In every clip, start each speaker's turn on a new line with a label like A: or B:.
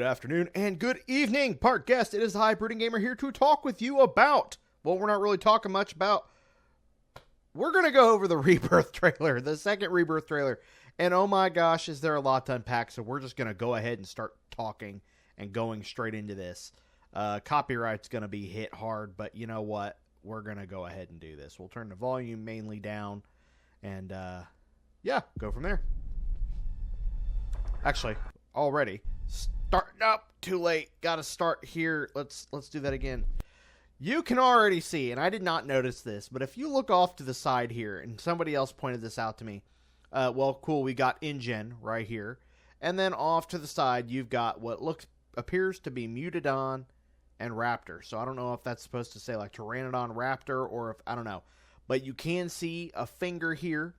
A: afternoon, and good evening, part guest. It is the High Brooding Gamer here to talk with you about, well, we're not really talking much about, we're going to go over the Rebirth trailer, the second Rebirth trailer, and oh my gosh, is there a lot to unpack, so we're just going to go ahead and start talking and going straight into this. Copyright's going to be hit hard, but you know what? We're going to go ahead and do this. We'll turn the volume mainly down, and yeah, go from there. Actually, already starting up too late. Gotta start here. Let's do that again. You can already see, and I did not notice this, but if you look off to the side here, and somebody else pointed this out to me, well, cool, we got InGen right here, and then off to the side you've got what appears to be Mutodon and Raptor. So I don't know if that's supposed to say like Pteranodon Raptor, or if I don't know, but you can see a finger here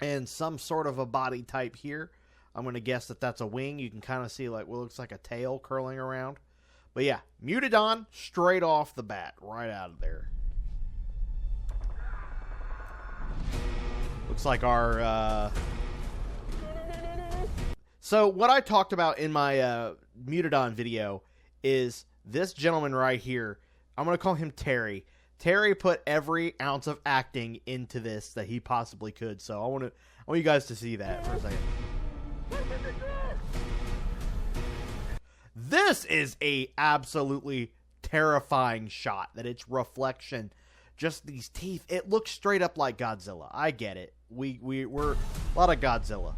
A: and some sort of a body type here. I'm going to guess that that's a wing. You can kind of see like what looks like a tail curling around. But yeah, Mutodon straight off the bat, right out of there. Looks like our... So what I talked about in my Mutodon video is this gentleman right here. I'm going to call him Terry. Terry put every ounce of acting into this that he possibly could. So I want you guys to see that for a second. This is a absolutely terrifying shot. That its reflection, just these teeth, it looks straight up like Godzilla. I get it. We're a lot of Godzilla.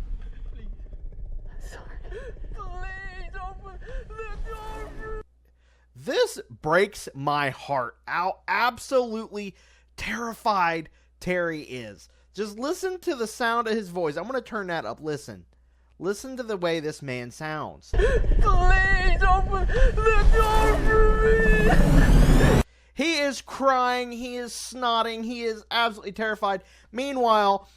A: This breaks my heart how absolutely terrified Terry is. Just listen to the sound of his voice. I'm going to turn that up. Listen. Listen to the way this man sounds. Please open the door for me. He is crying. He is snotting. He is absolutely terrified. Meanwhile,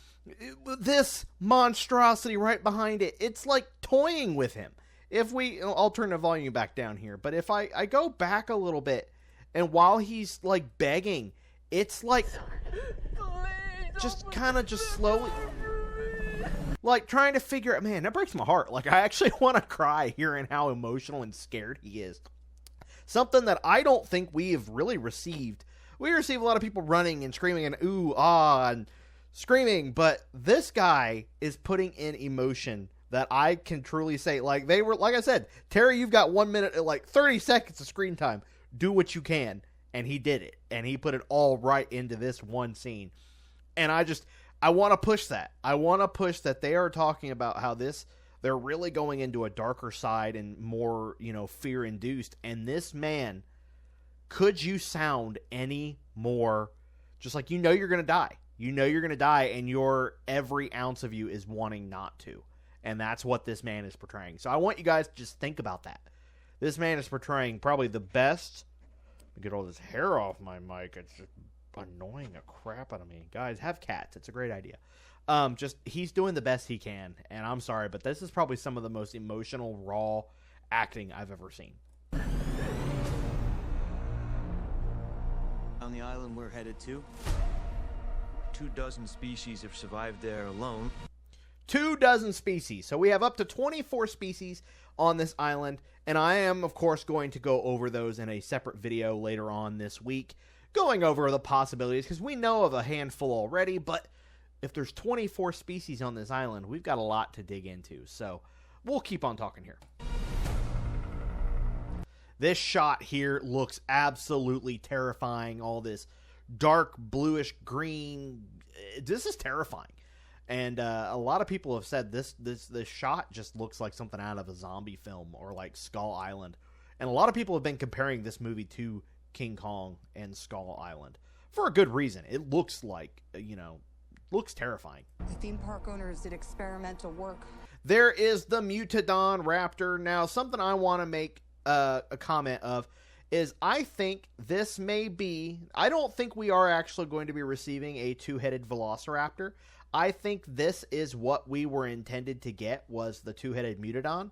A: this monstrosity right behind it, it's like toying with him. I'll turn the volume back down here, but if I go back a little bit, and while he's like begging, it's like just kind of just slowly... Like, trying to figure out, man, that breaks my heart. Like, I actually want to cry hearing how emotional and scared he is. Something that I don't think we have really received. We receive a lot of people running and screaming and ooh, ah, and screaming, but this guy is putting in emotion that I can truly say, like I said, Terry, you've got 1 minute, like 30 seconds of screen time. Do what you can. And he did it. And he put it all right into this one scene. And I want to push that. I want to push that they are talking about how they're really going into a darker side and more, fear-induced. And this man, could you sound any more just like you're going to die? You know you're going to die, and every ounce of you is wanting not to. And that's what this man is portraying. So I want you guys to just think about that. This man is portraying probably the best... Let me get all this hair off my mic. It's just annoying the crap out of me. Guys, have cats. It's a great idea. He's doing the best he can, and I'm sorry, but this is probably some of the most emotional, raw acting I've ever seen.
B: On the island we're headed to, 24 species have survived there alone.
A: 24 species. So we have up to 24 species on this island, and I am, of course, going to go over those in a separate video later on this week, going over the possibilities, because we know of a handful already, but if there's 24 species on this island, we've got a lot to dig into, so we'll keep on talking here. This shot here looks absolutely terrifying, all this dark bluish green. This is terrifying, and a lot of people have said this shot just looks like something out of a zombie film or like Skull Island, and a lot of people have been comparing this movie to King Kong and Skull Island for a good reason. It looks like, looks terrifying.
C: The theme park owners did experimental work.
A: There is the Mutodon Raptor. Now, something I want to make a comment of is I think this may be... I don't think we are actually going to be receiving a two-headed Velociraptor. I think this is what we were intended to get, was the two-headed Mutodon.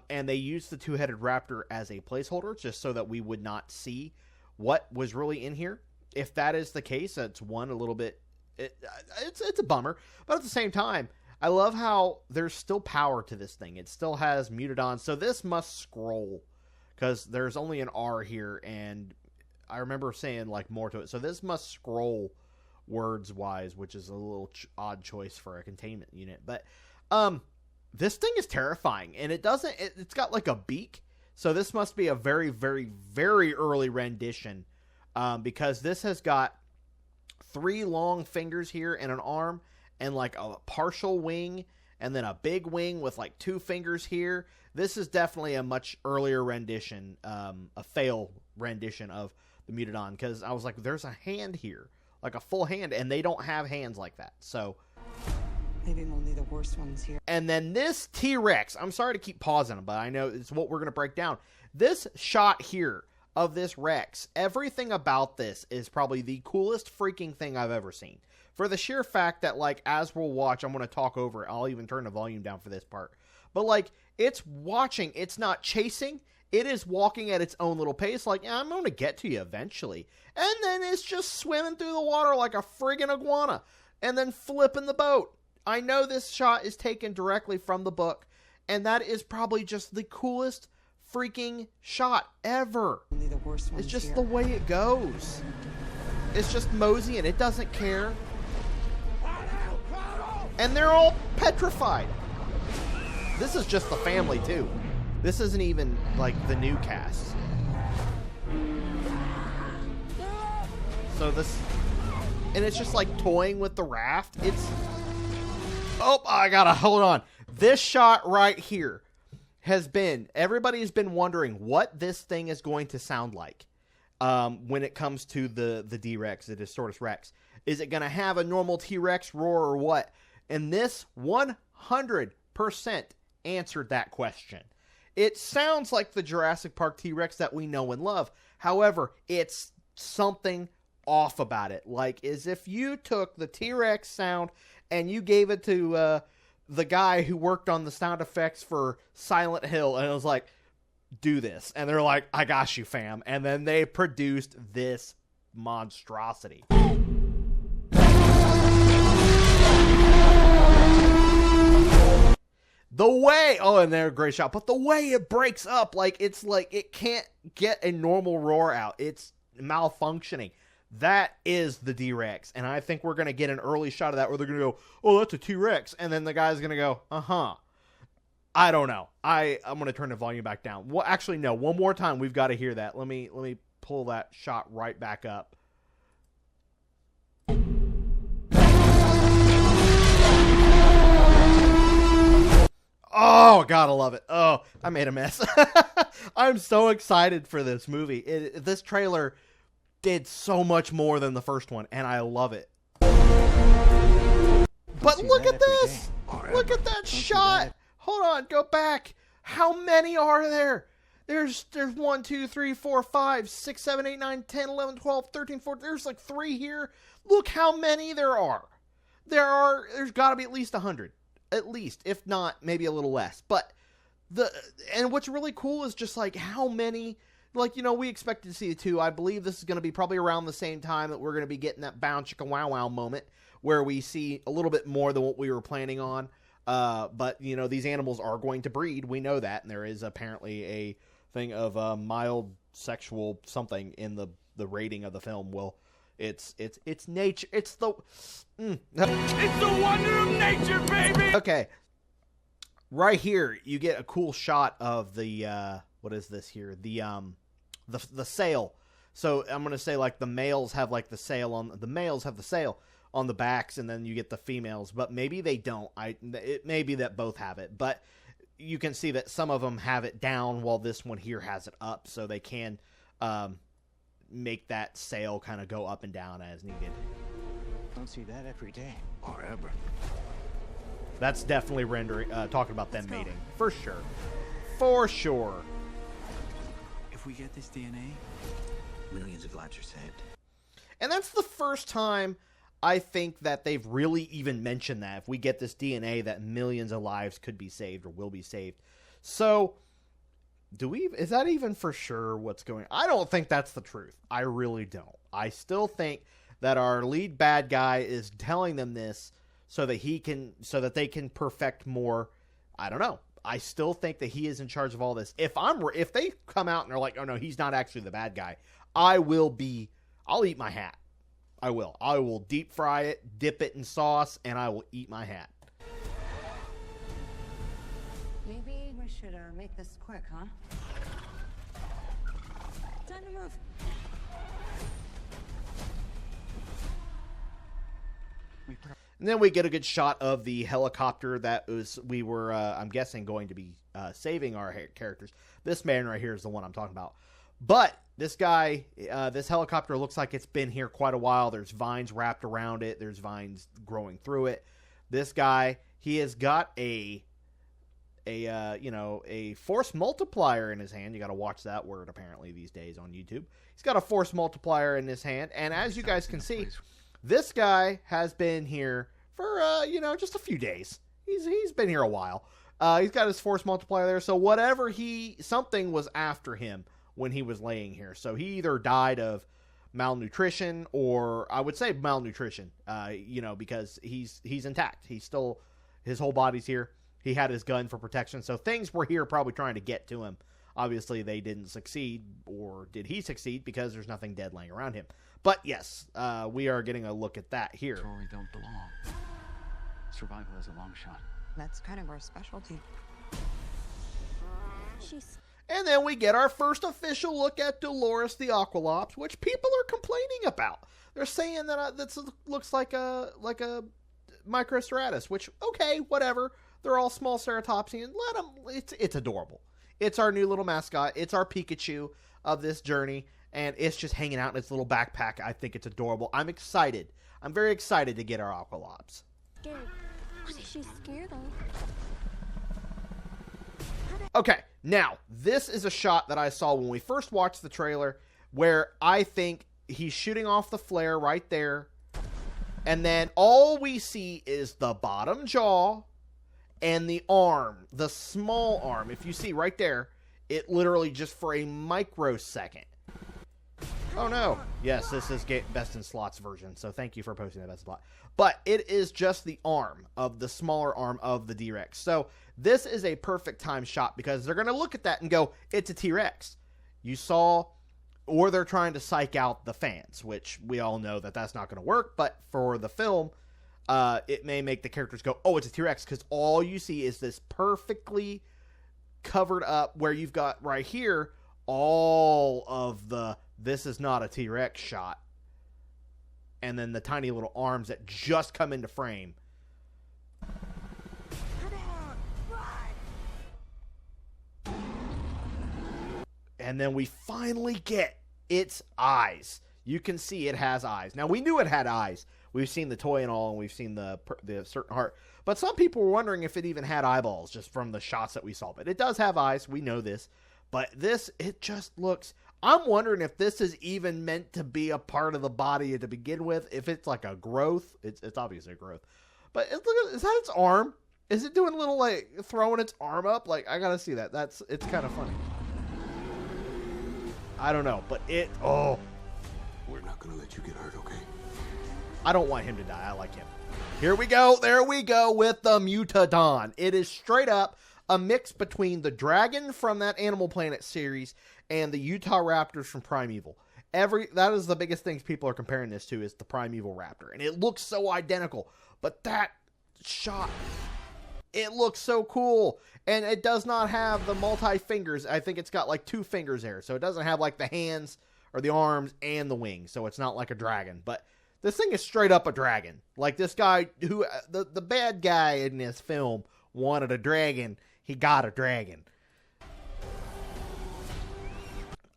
A: And they used the two-headed raptor as a placeholder just so that we would not see what was really in here. If that is the case, it's a little bit... It's a bummer. But at the same time, I love how there's still power to this thing. It still has Mutadon. So this must scroll because there's only an R here. And I remember saying like more to it. So this must scroll words wise, which is a little odd choice for a containment unit. But this thing is terrifying. And it's got like a beak. So this must be a very, very, very early rendition because this has got 3 long fingers here and an arm and like a partial wing and then a big wing with like 2 fingers here. This is definitely a much earlier rendition, a fail rendition of the Mutadon because I was like, there's a hand here, like a full hand, and they don't have hands like that. So
C: Maybe only the worst ones here.
A: and then this T-Rex, I'm sorry to keep pausing, but I know it's what we're going to break down. This shot here of this Rex, everything about this is probably the coolest freaking thing I've ever seen. For the sheer fact that, like, as we'll watch, I'm going to talk over it. I'll even turn the volume down for this part. But, like, it's watching. It's not chasing. It is walking at its own little pace. Like, yeah, I'm going to get to you eventually. And then it's just swimming through the water like a friggin' iguana. And then flipping the boat. I know this shot is taken directly from the book, and that is probably just the coolest freaking shot ever.
C: Only the worst ones
A: It's just
C: here.
A: the way it goes. It's just mosey, and it doesn't care. And they're all petrified. This is just the family, too. This isn't even, like, the new cast. So this... And it's just, like, toying with the raft. It's... Oh, I gotta hold on. This shot right here has been, everybody's been wondering what this thing is going to sound like when it comes to the D-Rex, the Distortus Rex. Is it going to have a normal T-Rex roar or what? And this 100% answered that question. It sounds like the Jurassic Park T-Rex that we know and love. However, it's something off about it. Like, as if you took the T-Rex sound and you gave it to the guy who worked on the sound effects for Silent Hill, and it was like, do this. And they're like, I got you, fam. And then they produced this monstrosity. The way, oh, and they're a great shot, but the way it breaks up, like, it's like it can't get a normal roar out. It's malfunctioning. That is the D-Rex, and I think we're going to get an early shot of that where they're going to go, oh, that's a T-Rex, and then the guy's going to go, uh-huh. I don't know. I'm going to turn the volume back down. Well, actually, no, one more time, we've got to hear that. Let me pull that shot right back up. Oh, God, I love it. Oh, I made a mess. I'm so excited for this movie. This trailer did so much more than the first one, and I love it. But look at this. Look at that shot. Hold on, go back. How many are there? There's 1, 2, 3, 4, 5, 6, 7, 8, 9, 10, 11, 12, 13, 14. There's like 3 here. Look how many there are. There's got to be at least 100. At least, if not, maybe a little less. But and what's really cool is just like how many, like, you know, we expected to see 2. I believe this is going to be probably around the same time that we're going to be getting that bound chicka wow wow moment where we see a little bit more than what we were planning on. But, you know, these animals are going to breed. We know that. And there is apparently a thing of mild sexual something in the rating of the film. Well, it's nature. It's the
D: wonder of nature, baby.
A: Okay. Right here, you get a cool shot of the what is this here? The sail. So I'm gonna say like the males have like the sail on the backs, and then you get the females. But maybe they don't. It may be that both have it, but you can see that some of them have it down while this one here has it up, so they can make that sail kind of go up and down as needed.
D: Don't see that every day or ever.
A: That's definitely talking about them mating. For sure. For sure.
D: If we get this DNA, millions of lives are saved.
A: And that's the first time I think that they've really even mentioned that. If we get this DNA, that millions of lives could be saved or will be saved. So, is that even for sure what's going on? I don't think that's the truth. I really don't. I still think that our lead bad guy is telling them this so that they can perfect more. I don't know. I still think that he is in charge of all this. If they come out and they're like, oh no, he's not actually the bad guy, I'll eat my hat. I will deep fry it, dip it in sauce, and I will eat my hat.
C: Maybe we should make this quick, huh? Time to move.
A: And then we get a good shot of the helicopter that we were, I'm guessing, going to be saving our characters. This man right here is the one I'm talking about. But this guy, this helicopter looks like it's been here quite a while. There's vines wrapped around it. There's vines growing through it. This guy, he has got a force multiplier in his hand. You got to watch that word apparently these days on YouTube. He's got a force multiplier in his hand, and as you guys can see, this guy has been here for just a few days. He's been here a while. He's got his force multiplier there, so something was after him when he was laying here. So he either died of malnutrition, or I would say malnutrition, because he's intact. His whole body's here. He had his gun for protection, so things were here probably trying to get to him. Obviously, they didn't succeed, or did he succeed? Because there's nothing dead laying around him. But yes, we are getting a look at that here.
D: That's where we don't belong. Survival is a long shot.
C: That's kind of our specialty.
A: And then we get our first official look at Dolores the Aqualops, which people are complaining about. They're saying that this looks like a Microstratus, which, okay, whatever. They're all small ceratopsians. Let them. It's adorable. It's our new little mascot. It's our Pikachu of this journey, and it's just hanging out in its little backpack. I think it's adorable. I'm excited. I'm very excited to get our Aqualops.
E: She's scared though.
A: Okay, now, this is a shot that I saw when we first watched the trailer, where I think he's shooting off the flare right there, and then all we see is the bottom jaw and the arm, the small arm. If you see right there, it literally just for a microsecond. Oh no. Yes, this is Best in Slots version, so thank you for posting that Best in Slot. But it is just the arm of the smaller arm of the D-Rex. So this is a perfect time shot because they're going to look at that and go, it's a T-Rex. You saw, or they're trying to psych out the fans, which we all know that that's not going to work, but for the film, it may make the characters go, oh, it's a T-Rex, because all you see is this perfectly covered up where you've got right here all of the this is not a T-Rex shot, and then the tiny little arms that just come into frame. And then we finally get its eyes. You can see it has eyes. Now, we knew it had eyes. We've seen the toy and all, and we've seen the certain heart. But some people were wondering if it even had eyeballs just from the shots that we saw. But it does have eyes. We know this. But this, it just looks... I'm wondering if this is even meant to be a part of the body to begin with. If it's like a growth. It's obviously a growth. But look at, is that its arm? Is it doing a little, like, throwing its arm up? Like, I gotta see that. It's kind of funny. I don't know, but
F: We're not gonna let you get hurt, okay?
A: I don't want him to die. I like him. Here we go. There we go with the Mutadon. It is straight up a mix between the dragon from that Animal Planet series and the Utah Raptors from Primeval. That is the biggest things people are comparing this to is the Primeval Raptor. And it looks so identical. But that shot, it looks so cool. And it does not have the multi-fingers. I think it's got like 2 fingers there. So it doesn't have like the hands or the arms and the wings. So it's not like a dragon. But this thing is straight up a dragon. Like this guy, who the bad guy in this film wanted a dragon. He got a dragon.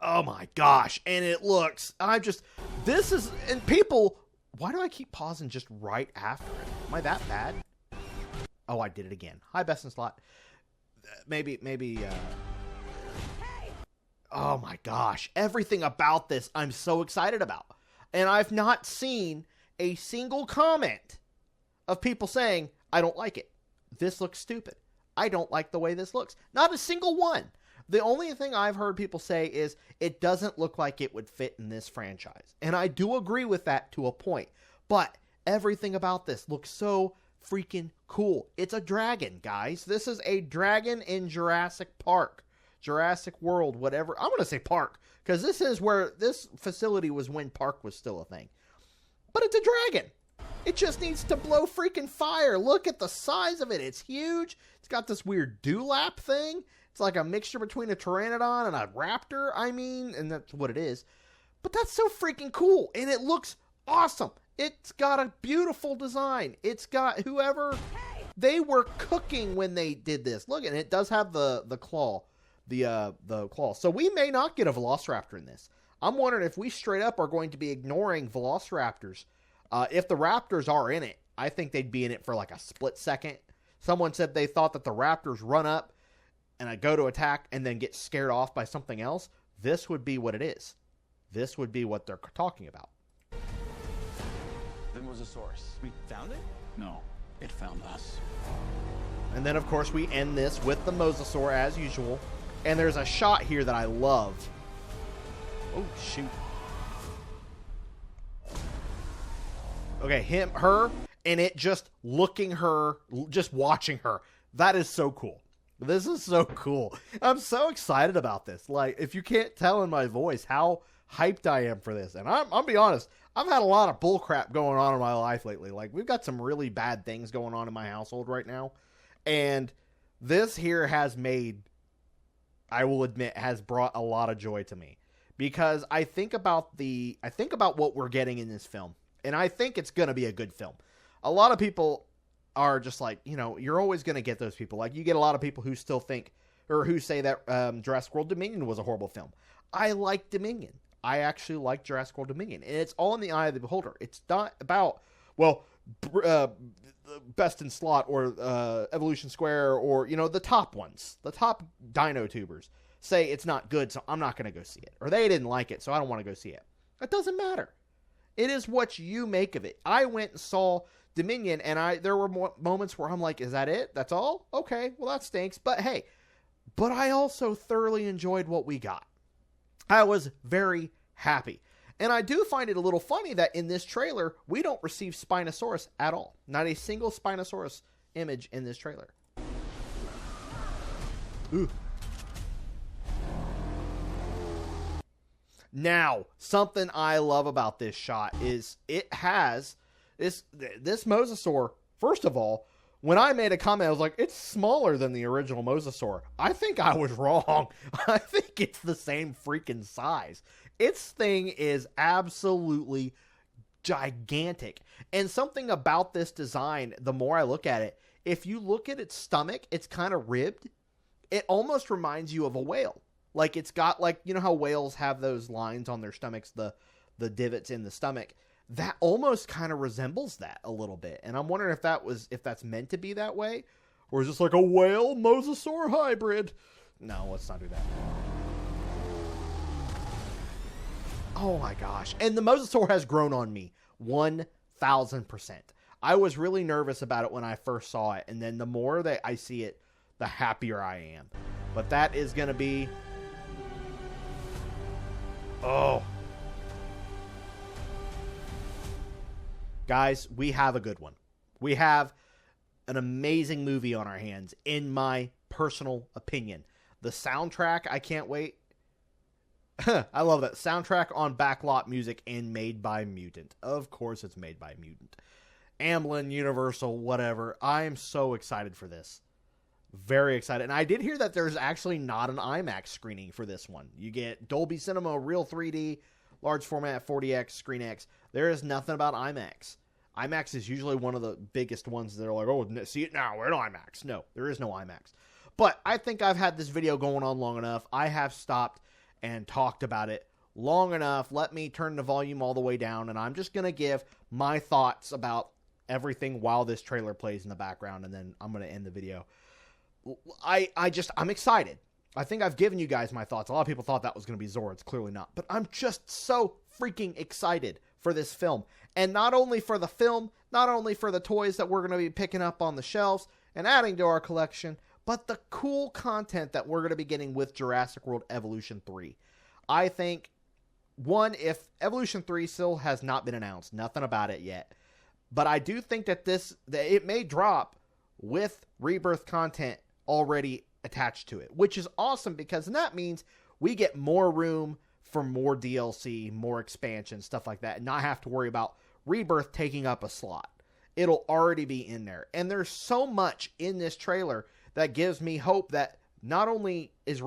A: Oh my gosh. And it looks, and people, why do I keep pausing just right after it? Am I that bad? Oh, I did it again. Hi, Best in Slot. Maybe, oh my gosh. Everything about this I'm so excited about. And I've not seen a single comment of people saying, I don't like it. This looks stupid. I don't like the way this looks. Not a single one. The only thing I've heard people say is it doesn't look like it would fit in this franchise. And I do agree with that to a point. But everything about this looks so freaking cool. It's a dragon, guys. This is a dragon in Jurassic Park. Jurassic World, whatever. I'm going to say park, because this is where this facility was when park was still a thing. But it's a dragon. It just needs to blow freaking fire. Look at the size of it. It's huge. It's got this weird dewlap thing. It's like a mixture between a pteranodon and a raptor, and that's what it is. But that's so freaking cool, and it looks awesome. It's got a beautiful design. It's got whoever... They were cooking when they did this. Look, and it does have the claw. The claw. So we may not get a Velociraptor in this. I'm wondering if we straight up are going to be ignoring Velociraptors. If the Raptors are in it, I think they'd be in it for like a split second. Someone said they thought that the Raptors run up and go to attack and then get scared off by something else. This would be what it is. This would be what they're talking about.
D: The Mosasaurus. We found it? No, it found us.
A: And then, of course, we end this with the Mosasaur as usual. And there's a shot here that I love. Oh, shoot. Okay, her, and it just looking her, just watching her. That is so cool. This is so cool. I'm so excited about this. Like, if you can't tell in my voice how hyped I am for this. And I'll be honest, I've had a lot of bullcrap going on in my life lately. Like, we've got some really bad things going on in my household right now. And this here has made, I will admit, has brought a lot of joy to me. Because I think about what we're getting in this film. And I think it's going to be a good film. A lot of people are just like, you're always going to get those people. Like, you get a lot of people who still think, or who say that Jurassic World Dominion was a horrible film. I like Dominion. I actually like Jurassic World Dominion. And it's all in the eye of the beholder. It's not about, Best in Slot or Evolution Square or, the top ones. The top dino tubers say it's not good, so I'm not going to go see it. Or they didn't like it, so I don't want to go see it. It doesn't matter. It is what you make of it. I went and saw Dominion, and there were moments where I'm like, is that it? That's all? Okay, well, that stinks. But hey, I also thoroughly enjoyed what we got. I was very happy. And I do find it a little funny that in this trailer, we don't receive Spinosaurus at all. Not a single Spinosaurus image in this trailer. Ooh. Now, something I love about this shot is it has this Mosasaur. First of all, when I made a comment, I was like, it's smaller than the original Mosasaur. I think I was wrong. I think it's the same freaking size. Its thing is absolutely gigantic. And something about this design, the more I look at it, if you look at its stomach, it's kind of ribbed. It almost reminds you of a whale. Like, it's got, like, how whales have those lines on their stomachs, the divots in the stomach. That almost kind of resembles that a little bit. And I'm wondering if that's meant to be that way, or is this like a whale Mosasaur hybrid? No, let's not do that. Oh my gosh. And the Mosasaur has grown on me 1,000%. I was really nervous about it when I first saw it, and then the more that I see it, the happier I am. But that is going to be... Oh. Guys, we have a good one. We have an amazing movie on our hands, in my personal opinion. The soundtrack, I can't wait. I love that. Soundtrack on Backlot Music and made by Mutant. Of course it's made by Mutant. AMBLIN, Universal, whatever. I am so excited for this. Very excited. And I did hear that there's actually not an IMAX screening for this one. You get Dolby Cinema, Real 3D, large format, 40X, ScreenX. There is nothing about IMAX. IMAX is usually one of the biggest ones that are like, oh, see it now, we're in IMAX. No, there is no IMAX. But I think I've had this video going on long enough. I have stopped and talked about it long enough. Let me turn the volume all the way down, and I'm just going to give my thoughts about everything while this trailer plays in the background, and then I'm going to end the video. I'm excited. I think I've given you guys my thoughts. A lot of people thought that was going to be Zora. It's clearly not. But I'm just so freaking excited for this film. And not only for the film, not only for the toys that we're going to be picking up on the shelves and adding to our collection, but the cool content that we're going to be getting with Jurassic World Evolution 3. I think, one, if Evolution 3 still has not been announced, nothing about it yet, But I do think that it may drop with Rebirth content already attached to it, which is awesome because that means we get more room for more DLC, more expansion, stuff like that, and not have to worry about Rebirth taking up a slot. It'll already be in there. And there's so much in this trailer that gives me hope that not only is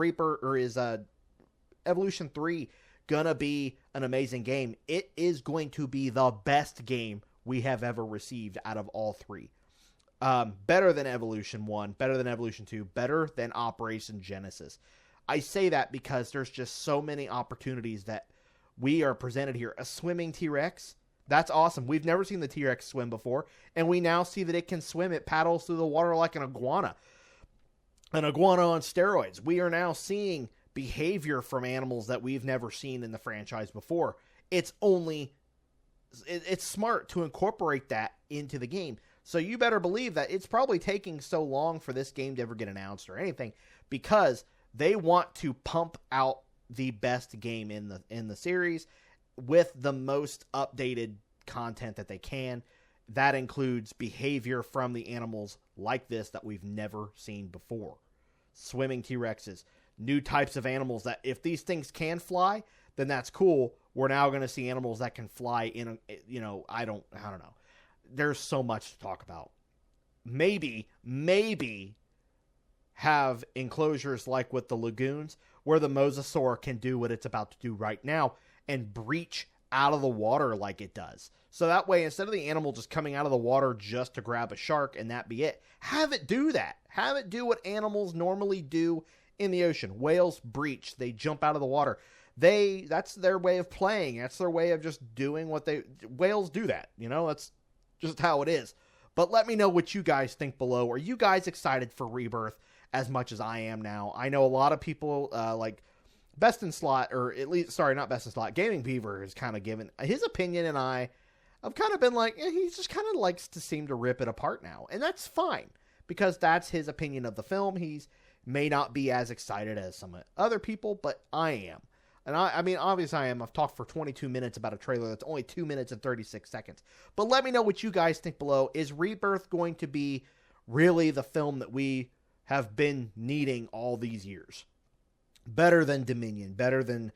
A: Evolution 3 gonna be an amazing game, it is going to be the best game we have ever received out of all three. Better than Evolution 1, better than Evolution 2, better than Operation Genesis. I say that because there's just so many opportunities that we are presented here. A swimming T-Rex, that's awesome. We've never seen the T-Rex swim before, and we now see that it can swim. It paddles through the water like an iguana. An iguana on steroids. We are now seeing behavior from animals that we've never seen in the franchise before. It's smart to incorporate that into the game. So you better believe that it's probably taking so long for this game to ever get announced or anything because they want to pump out the best game in the series with the most updated content that they can. That includes behavior from the animals like this that we've never seen before. Swimming T-Rexes, new types of animals that if these things can fly, then that's cool. We're now going to see animals that can fly in, I don't know. There's so much to talk about. Maybe have enclosures like with the lagoons where the Mosasaur can do what it's about to do right now and breach out of the water like it does. So that way, instead of the animal just coming out of the water just to grab a shark and that be it, have it do that. Have it do what animals normally do in the ocean. Whales breach. They jump out of the water. That's their way of playing. That's their way of just doing what whales do that. That's just how it is. But let me know what you guys think below. Are you guys excited for Rebirth as much as I am now? I know a lot of people, like Best in Slot, or at least, sorry, not Best in Slot, Gaming Beaver has kind of given his opinion, and I've kind of been like, he just kind of likes to seem to rip it apart now. And that's fine, because that's his opinion of the film. He's may not be as excited as some other people, but I am. And I mean, obviously I am. I've talked for 22 minutes about a trailer that's only 2 minutes and 36 seconds. But let me know what you guys think below. Is Rebirth going to be really the film that we have been needing all these years? Better than Dominion, better than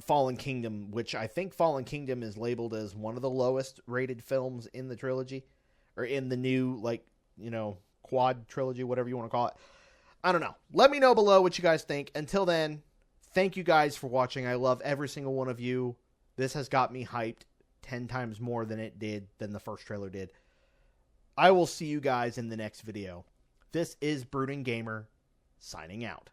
A: Fallen Kingdom, which I think Fallen Kingdom is labeled as one of the lowest rated films in the trilogy, or in the new, quad trilogy, whatever you want to call it. I don't know. Let me know below what you guys think. Until then, thank you guys for watching. I love every single one of you. This has got me hyped 10 times more than the first trailer did. I will see you guys in the next video. This is Brooding Gamer, signing out.